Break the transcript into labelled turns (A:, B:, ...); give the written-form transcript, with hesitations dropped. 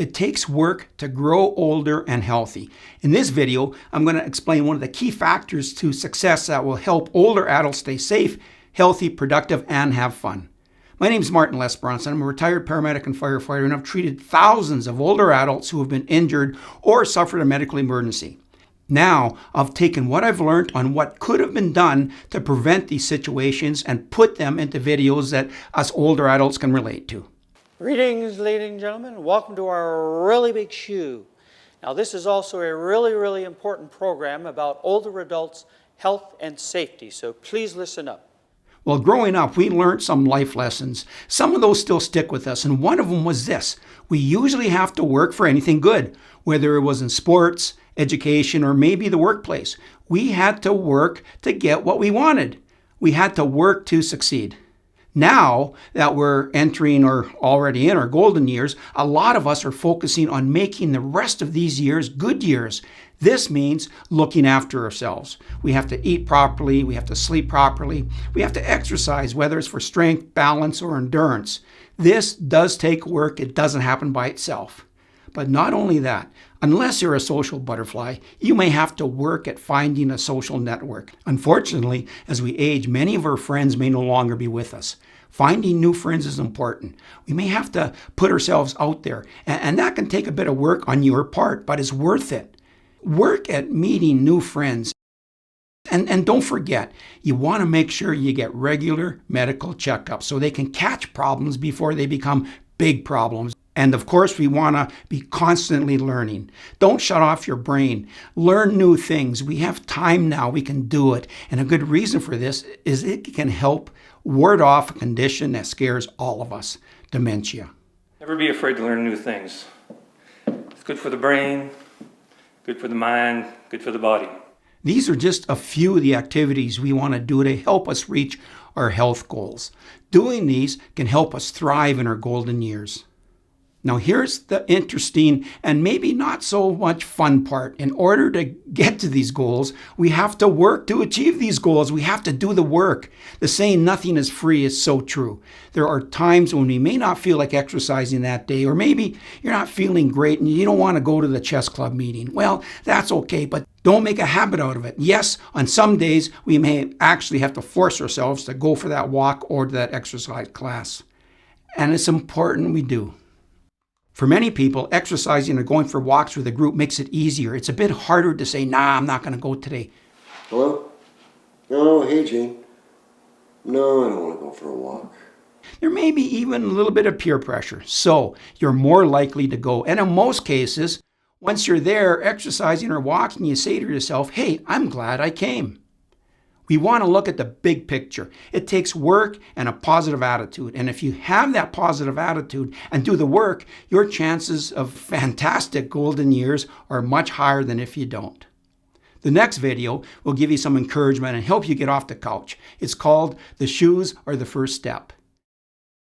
A: It takes work to grow older and healthy. In this video, I'm going to explain one of the key factors to success that will help older adults stay safe, healthy, productive, and have fun. My name is Martin Lesbronson. I'm a retired paramedic and firefighter, and I've treated thousands of older adults who have been injured or suffered a medical emergency. Now, I've taken what I've learned on what could have been done to prevent these situations and put them into videos that us older adults can relate to.
B: Greetings, ladies and gentlemen. Welcome to our Really Big Shoe. Now, this is also a really important program about older adults' health and safety, so please listen up.
A: Well, growing up, we learned some life lessons. Some of those still stick with us, and one of them was this. We usually have to work for anything good, whether it was in sports, education, or maybe the workplace. We had to work to get what we wanted. We had to work to succeed. Now that we're entering or already in our golden years, a lot of us are focusing on making the rest of these years good years. This means looking after ourselves. We have to eat properly, we have to sleep properly, we have to exercise, whether it's for strength, balance, or endurance. This does take work. It doesn't happen by itself. But not only that, unless you're a social butterfly, you may have to work at finding a social network. Unfortunately, as we age, many of our friends may no longer be with us. Finding new friends is important. We may have to put ourselves out there, and that can take a bit of work on your part, but it's worth it. Work at meeting new friends. And don't forget, you want to make sure you get regular medical checkups so they can catch problems before they become big problems. And of course, we want to be constantly learning. Don't shut off your brain. Learn new things. We have time now. We can do it. And a good reason for this is it can help ward off a condition that scares all of us, dementia.
C: Never be afraid to learn new things. It's good for the brain, good for the mind, good for the body.
A: These are just a few of the activities we want to do to help us reach our health goals. Doing these can help us thrive in our golden years. Now here's the interesting and maybe not so much fun part. In order to get to these goals, we have to work to achieve these goals. We have to do the work. The saying nothing is free is so true. There are times when we may not feel like exercising that day, or maybe you're not feeling great and you don't want to go to the chess club meeting. Well, that's okay, but don't make a habit out of it. Yes, on some days we may actually have to force ourselves to go for that walk or to that exercise class. And it's important we do. For many people, exercising or going for walks with a group makes it easier. It's a bit harder to say, nah, I'm not going to go today.
D: Hello? Oh, hey, Gene. No, I don't want to go for a walk.
A: There may be even a little bit of peer pressure, so you're more likely to go. And in most cases, once you're there exercising or walking, you say to yourself, hey, I'm glad I came. We want to look at the big picture. It takes work and a positive attitude. And if you have that positive attitude and do the work, your chances of fantastic golden years are much higher than if you don't. The next video will give you some encouragement and help you get off the couch. It's called The Shoes Are the First Step.